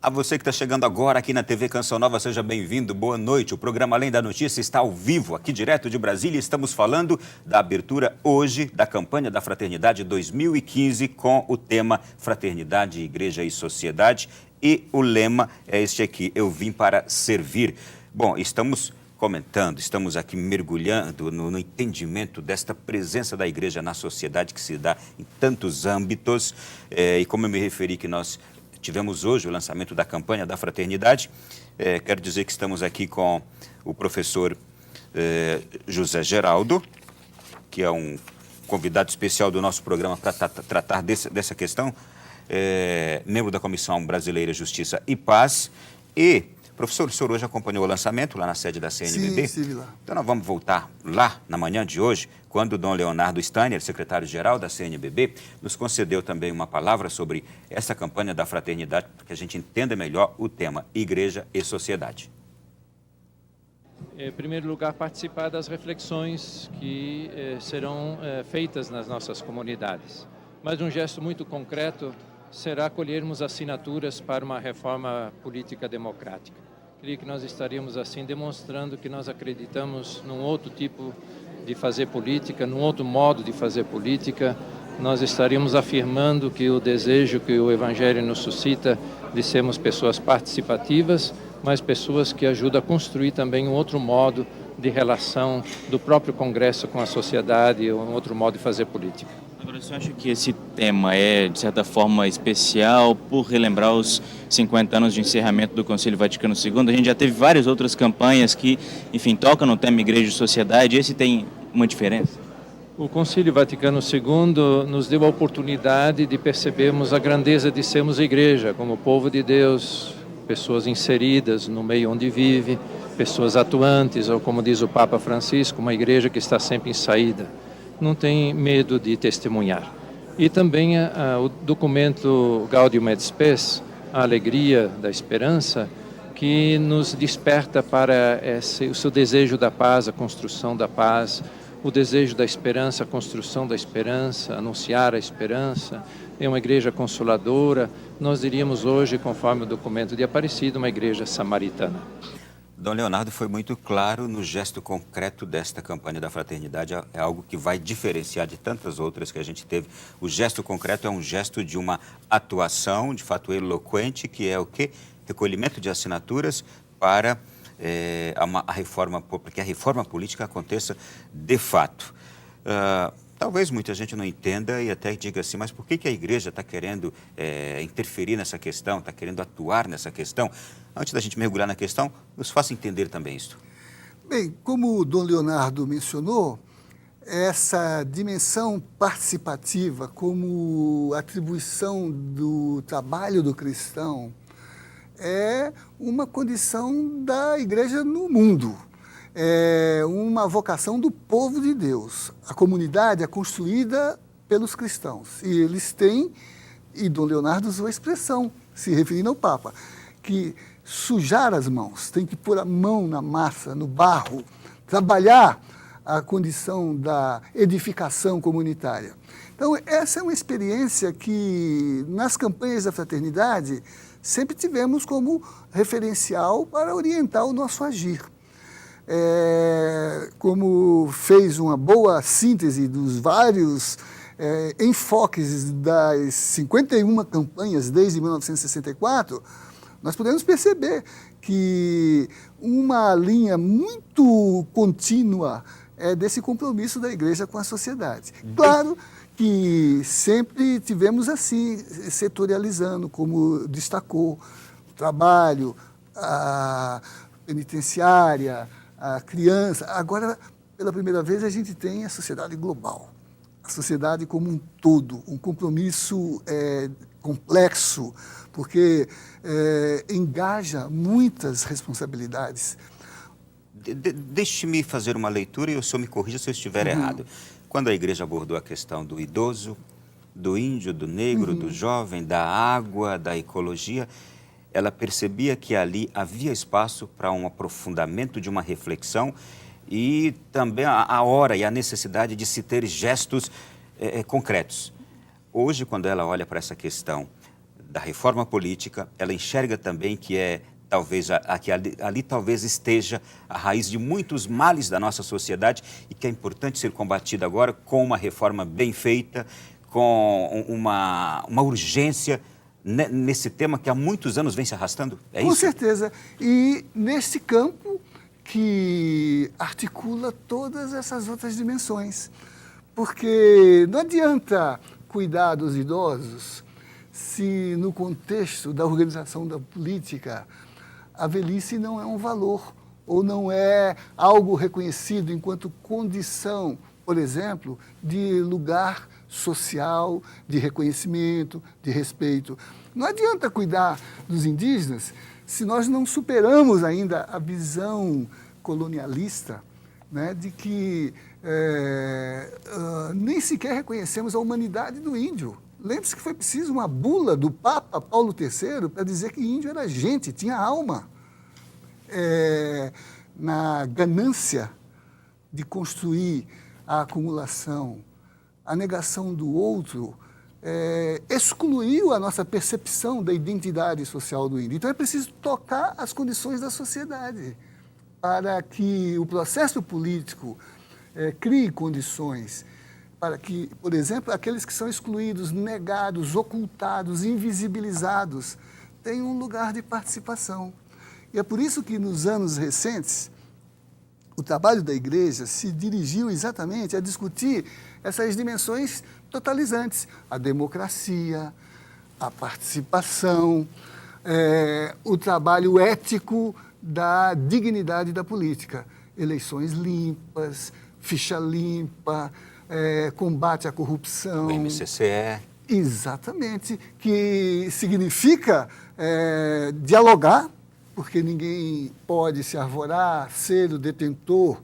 A você que está chegando agora aqui na TV Canção Nova, seja bem-vindo, boa noite. O programa Além da Notícia está ao vivo, aqui direto de Brasília. Estamos falando da abertura hoje da campanha da Fraternidade 2015 com o tema Fraternidade, Igreja e Sociedade. E o lema é este aqui, eu vim para servir. Bom, estamos comentando, estamos aqui mergulhando no entendimento desta presença da igreja na sociedade que se dá em tantos âmbitos. E como eu me referi que nós tivemos hoje o lançamento da campanha da Fraternidade, quero dizer que estamos aqui com o professor José Geraldo, que é um convidado especial do nosso programa para tratar dessa questão, membro da Comissão Brasileira Justiça e Paz. E, professor, o senhor hoje acompanhou o lançamento lá na sede da CNBB? Sim, estive lá. Então nós vamos voltar lá na manhã de hoje, quando o Dom Leonardo Steiner, secretário-geral da CNBB, nos concedeu também uma palavra sobre essa campanha da fraternidade, para que a gente entenda melhor o tema Igreja e Sociedade. Em primeiro lugar, participar das reflexões que serão feitas nas nossas comunidades. Mas um gesto muito concreto será colhermos assinaturas para uma reforma política democrática. Creio que nós estaríamos assim demonstrando que nós acreditamos num outro tipo de fazer política, num outro modo de fazer política. Nós estaríamos afirmando que o desejo que o Evangelho nos suscita de sermos pessoas participativas, mas pessoas que ajudam a construir também um outro modo de relação do próprio Congresso com a sociedade, um outro modo de fazer política. Agora, você acha que esse tema é, de certa forma, especial por relembrar os 50 anos de encerramento do Concílio Vaticano II? A gente já teve várias outras campanhas que, enfim, tocam no tema Igreja e Sociedade. Esse tem uma diferença? O Concílio Vaticano II nos deu a oportunidade de percebermos a grandeza de sermos igreja, como povo de Deus, pessoas inseridas no meio onde vive, pessoas atuantes, ou como diz o Papa Francisco, uma igreja que está sempre em saída. Não tem medo de testemunhar. E também o documento Gaudium et Spes, a alegria da esperança, que nos desperta para o seu desejo da paz, a construção da paz, o desejo da esperança, a construção da esperança, anunciar a esperança. É uma igreja consoladora. Nós diríamos hoje, conforme o documento de Aparecida, uma igreja samaritana. Dom Leonardo foi muito claro no gesto concreto desta campanha da fraternidade, é algo que vai diferenciar de tantas outras que a gente teve. O gesto concreto é um gesto de uma atuação, de fato eloquente, que é o quê? Recolhimento de assinaturas para a reforma, para que a reforma política aconteça de fato. Talvez muita gente não entenda e até diga assim, mas por que a igreja está querendo interferir nessa questão, está querendo atuar nessa questão? Antes da gente mergulhar na questão, nos faça entender também isso. Bem, como o Dom Leonardo mencionou, essa dimensão participativa como atribuição do trabalho do cristão é uma condição da igreja no mundo. É uma vocação do povo de Deus. A comunidade é construída pelos cristãos. E eles têm, e Dom Leonardo usou a expressão, se referindo ao Papa, que sujar as mãos, tem que pôr a mão na massa, no barro, trabalhar a condição da edificação comunitária. Então, essa é uma experiência que, nas campanhas da fraternidade, sempre tivemos como referencial para orientar o nosso agir. Como fez uma boa síntese dos vários enfoques das 51 campanhas desde 1964, nós podemos perceber que uma linha muito contínua é desse compromisso da igreja com a sociedade. Claro que sempre tivemos assim, setorializando, como destacou, o trabalho, a penitenciária, a criança. Agora, pela primeira vez, a gente tem a sociedade global, a sociedade como um todo, um compromisso complexo, porque engaja muitas responsabilidades. Deixe-me fazer uma leitura e o senhor me corrija se eu estiver errado. Quando a igreja abordou a questão do idoso, do índio, do negro, do jovem, da água, da ecologia, ela percebia que ali havia espaço para um aprofundamento de uma reflexão e também a hora e a necessidade de se ter gestos concretos. Hoje, quando ela olha para essa questão da reforma política, ela enxerga também que ali talvez esteja a raiz de muitos males da nossa sociedade e que é importante ser combatida agora com uma reforma bem feita, com uma urgência nesse tema que há muitos anos vem se arrastando? É isso? Com certeza. E nesse campo que articula todas essas outras dimensões. Porque não adianta cuidar dos idosos se no contexto da organização da política a velhice não é um valor ou não é algo reconhecido enquanto condição, por exemplo, de lugar social, de reconhecimento, de respeito. Não adianta cuidar dos indígenas se nós não superamos ainda a visão colonialista, né, de que nem sequer reconhecemos a humanidade do índio. Lembre-se que foi preciso uma bula do Papa Paulo III para dizer que índio era gente, tinha alma. Na ganância de construir a acumulação, a negação do outro, excluiu a nossa percepção da identidade social do índio. Então é preciso tocar as condições da sociedade para que o processo político crie condições para que, por exemplo, aqueles que são excluídos, negados, ocultados, invisibilizados, tenham um lugar de participação. E é por isso que, nos anos recentes, o trabalho da Igreja se dirigiu exatamente a discutir essas dimensões totalizantes, a democracia, a participação, o trabalho ético da dignidade da política, eleições limpas, ficha limpa, combate à corrupção. O MCCE. Exatamente, que significa dialogar, porque ninguém pode se arvorar, ser o detentor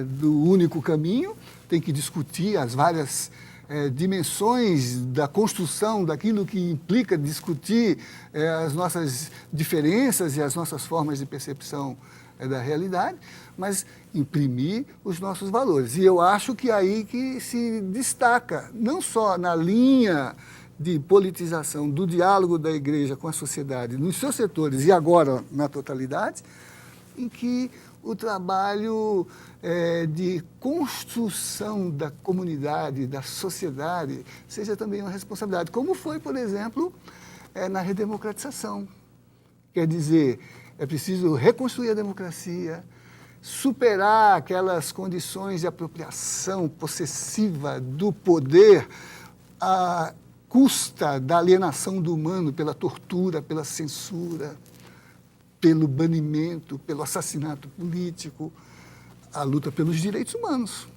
do único caminho, tem que discutir as várias dimensões da construção daquilo que implica discutir as nossas diferenças e as nossas formas de percepção da realidade, mas imprimir os nossos valores. E eu acho que é aí que se destaca, não só na linha de politização do diálogo da Igreja com a sociedade, nos seus setores e agora na totalidade, em que o trabalho de construção da comunidade, da sociedade, seja também uma responsabilidade, como foi, por exemplo, na redemocratização. Quer dizer, é preciso reconstruir a democracia, superar aquelas condições de apropriação possessiva do poder à custa da alienação do humano pela tortura, pela censura, pelo banimento, pelo assassinato político, a luta pelos direitos humanos.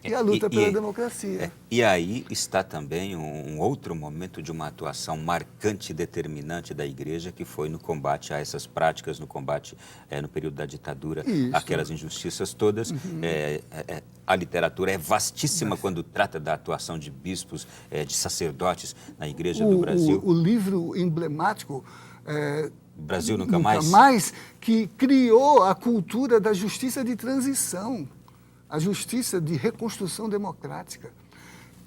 E a luta pela democracia. E aí está também um outro momento de uma atuação marcante e determinante da Igreja, que foi no combate a essas práticas, no combate no período da ditadura, aquelas injustiças todas. A literatura é vastíssima quando trata da atuação de bispos, de sacerdotes na Igreja do Brasil. O livro emblemático... Brasil Nunca Mais, que criou a cultura da justiça de transição, a justiça de reconstrução democrática,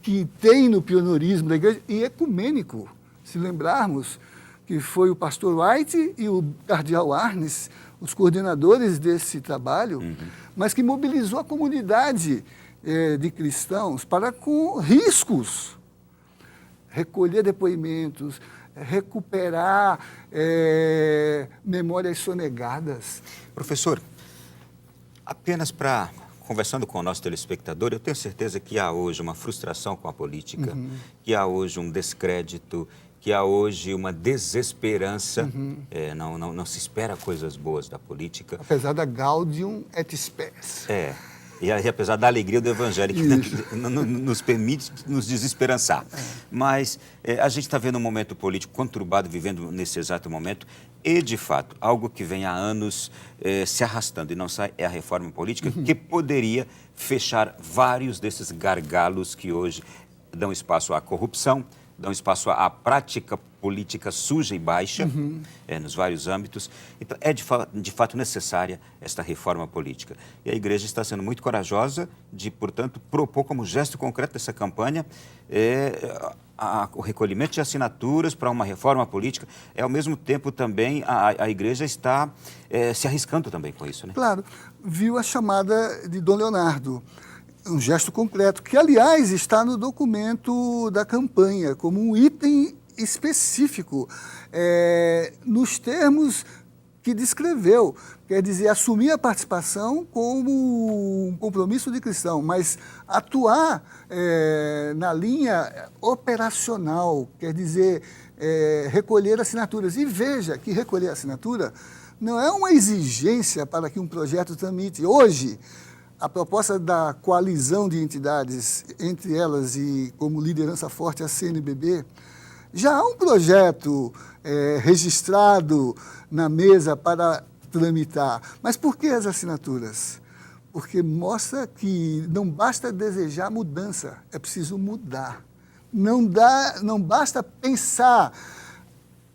que tem no pioneirismo da Igreja, e ecumênico, se lembrarmos que foi o pastor White e o cardeal Arnes, os coordenadores desse trabalho, mas que mobilizou a comunidade de cristãos para, com riscos, recolher depoimentos, recuperar memórias sonegadas. Professor, apenas para... Conversando com o nosso telespectador, eu tenho certeza que há hoje uma frustração com a política, que há hoje um descrédito, que há hoje uma desesperança. Não se espera coisas boas da política. Apesar da Gaudium et Spes. E apesar da alegria do Evangelho, que nos permite nos desesperançar. Mas a gente está vendo um momento político conturbado, vivendo nesse exato momento, e, de fato, algo que vem há anos se arrastando e não sai é a reforma política, que poderia fechar vários desses gargalos que hoje dão espaço à corrupção, dão espaço à prática política suja e baixa, nos vários âmbitos. Então, é de fato necessária esta reforma política. E a Igreja está sendo muito corajosa de, portanto, propor como gesto concreto dessa campanha o recolhimento de assinaturas para uma reforma política. Ao mesmo tempo, também, a Igreja está se arriscando também com isso, né? Claro, viu a chamada de Dom Leonardo, um gesto concreto, que, aliás, está no documento da campanha, como um item específico, nos termos que descreveu, quer dizer, assumir a participação como um compromisso de cristão, mas atuar na linha operacional, quer dizer, recolher assinaturas. E veja que recolher assinatura não é uma exigência para que um projeto tramite. Hoje, a proposta da coalizão de entidades, entre elas e como liderança forte a CNBB, já há um projeto registrado na mesa para tramitar. Mas por que as assinaturas? Porque mostra que não basta desejar mudança, é preciso mudar. Não basta pensar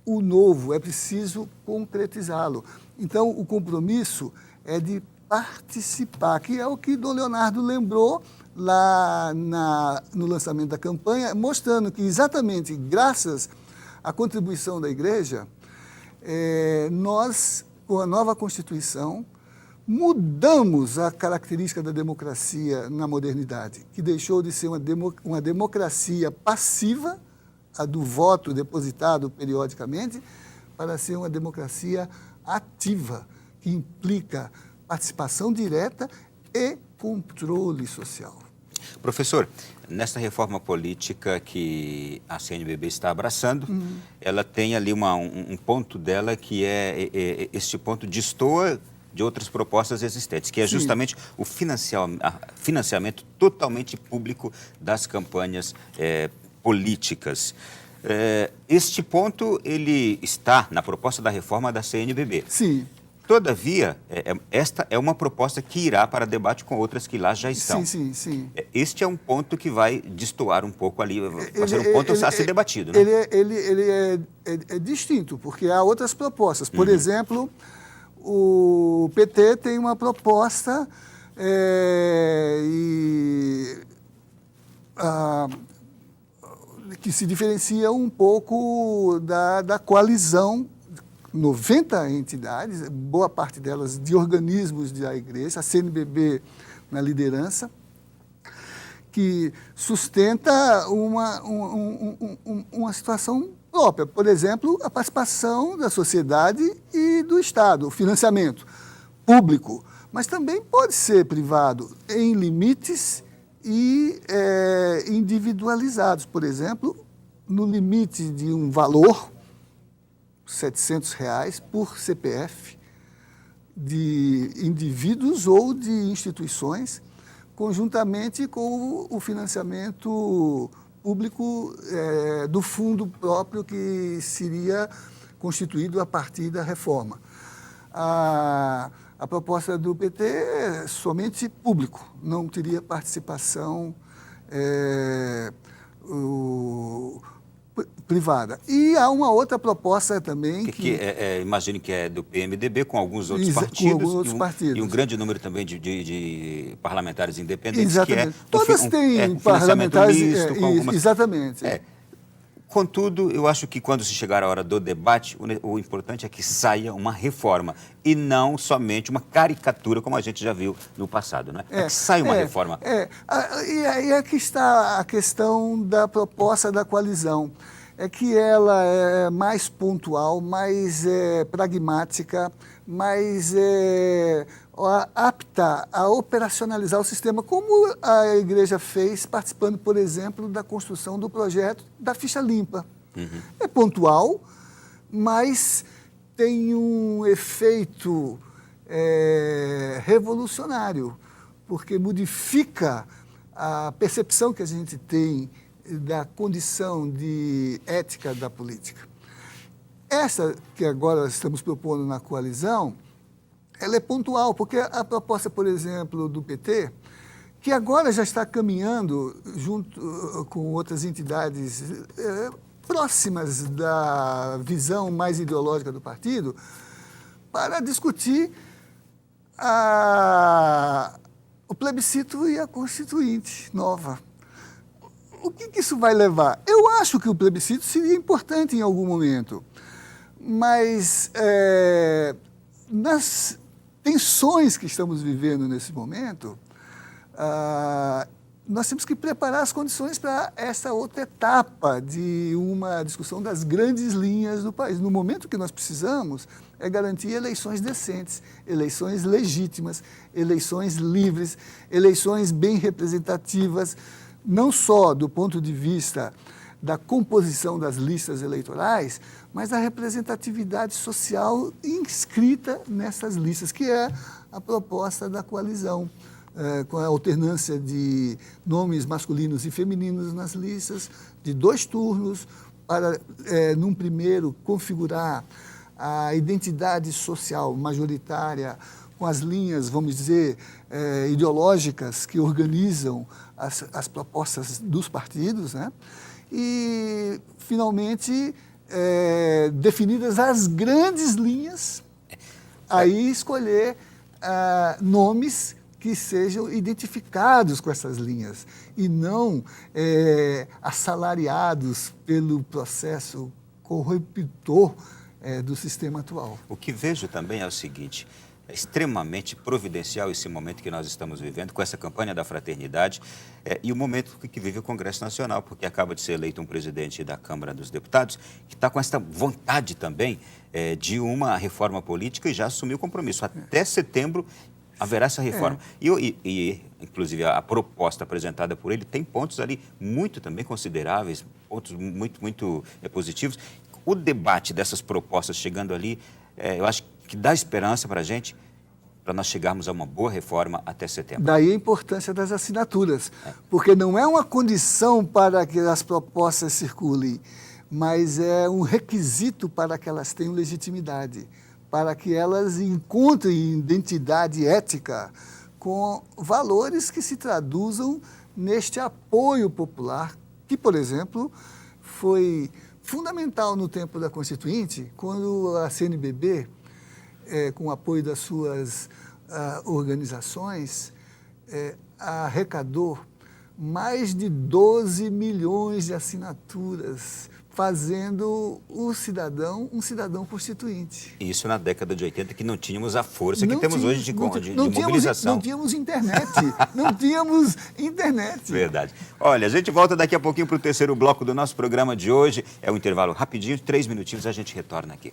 o novo, é preciso concretizá-lo. Então, o compromisso é de participar, que é o que Dom Leonardo lembrou lá no lançamento da campanha, mostrando que exatamente graças à contribuição da Igreja, nós, com a nova Constituição, mudamos a característica da democracia na modernidade, que deixou de ser uma democracia passiva, a do voto depositado periodicamente, para ser uma democracia ativa, que implica participação direta e controle social. Professor, nesta reforma política que a CNBB está abraçando, ela tem ali um ponto dela que este ponto destoa de outras propostas existentes, que é justamente o financiamento totalmente público das campanhas políticas. Este ponto, ele está na proposta da reforma da CNBB. Sim. Todavia, esta é uma proposta que irá para debate com outras que lá já estão. Sim. Este é um ponto que vai destoar um pouco ali, vai ser um ponto a ser debatido, né? Ele é distinto, porque há outras propostas. Por exemplo, o PT tem uma proposta que se diferencia um pouco da coalizão, 90 entidades, boa parte delas de organismos da Igreja, a CNBB na liderança, que sustenta uma situação própria. Por exemplo, a participação da sociedade e do Estado, o financiamento público, mas também pode ser privado em limites e individualizados. Por exemplo, no limite de um valor, R$700 por CPF, de indivíduos ou de instituições, conjuntamente com o financiamento público do fundo próprio que seria constituído a partir da reforma. A proposta do PT é somente público, não teria participação privada. E há uma outra proposta também imagino que é do PMDB, com alguns outros partidos, e um grande número também de parlamentares independentes. Exatamente. Que todas têm parlamentares misto, com algumas... Exatamente. Contudo, eu acho que quando se chegar a hora do debate, o importante é que saia uma reforma e não somente uma caricatura, como a gente já viu no passado, né? É que saia uma reforma. E aí é que está a questão da proposta da coalizão. É que ela é mais pontual, mais pragmática, mais apta a operacionalizar o sistema, como a Igreja fez participando, por exemplo, da construção do projeto da ficha limpa. É pontual, mas tem um efeito revolucionário, porque modifica a percepção que a gente tem da condição de ética da política. Essa que agora estamos propondo na coalizão, ela é pontual, porque a proposta, por exemplo, do PT, que agora já está caminhando, junto com outras entidades próximas da visão mais ideológica do partido, para discutir o plebiscito e a Constituinte nova. O que isso vai levar? Eu acho que o plebiscito seria importante em algum momento, mas nas tensões que estamos vivendo nesse momento, nós temos que preparar as condições para essa outra etapa de uma discussão das grandes linhas do país. No momento que nós precisamos é garantir eleições decentes, eleições legítimas, eleições livres, eleições bem representativas, não só do ponto de vista da composição das listas eleitorais, mas da representatividade social inscrita nessas listas, que é a proposta da coalizão, com a alternância de nomes masculinos e femininos nas listas, de 2 turnos, para, num primeiro, configurar a identidade social majoritária com as linhas, vamos dizer, ideológicas que organizam as propostas dos partidos, né? E, finalmente, definidas as grandes linhas, aí escolher nomes que sejam identificados com essas linhas e não assalariados pelo processo corruptor do sistema atual. O que vejo também é o seguinte: é extremamente providencial esse momento que nós estamos vivendo, com essa campanha da fraternidade, e o momento que vive o Congresso Nacional, porque acaba de ser eleito um presidente da Câmara dos Deputados, que está com essa vontade também de uma reforma política e já assumiu o compromisso. Até setembro haverá essa reforma. E, inclusive, a proposta apresentada por ele tem pontos ali muito também consideráveis, pontos muito positivos. O debate dessas propostas chegando ali, eu acho que dá esperança para a gente, para nós chegarmos a uma boa reforma até setembro. Daí a importância das assinaturas, porque não é uma condição para que as propostas circulem, mas é um requisito para que elas tenham legitimidade, para que elas encontrem identidade ética com valores que se traduzam neste apoio popular, que, por exemplo, foi fundamental no tempo da Constituinte, quando a CNBB, com o apoio das suas organizações, arrecadou mais de 12 milhões de assinaturas, fazendo o cidadão um cidadão constituinte. Isso na década de 80, que não tínhamos a força que temos hoje de mobilização. Não tínhamos internet, não tínhamos internet. Verdade. Olha, a gente volta daqui a pouquinho para o terceiro bloco do nosso programa de hoje. É um intervalo rapidinho, 3 minutinhos, a gente retorna aqui.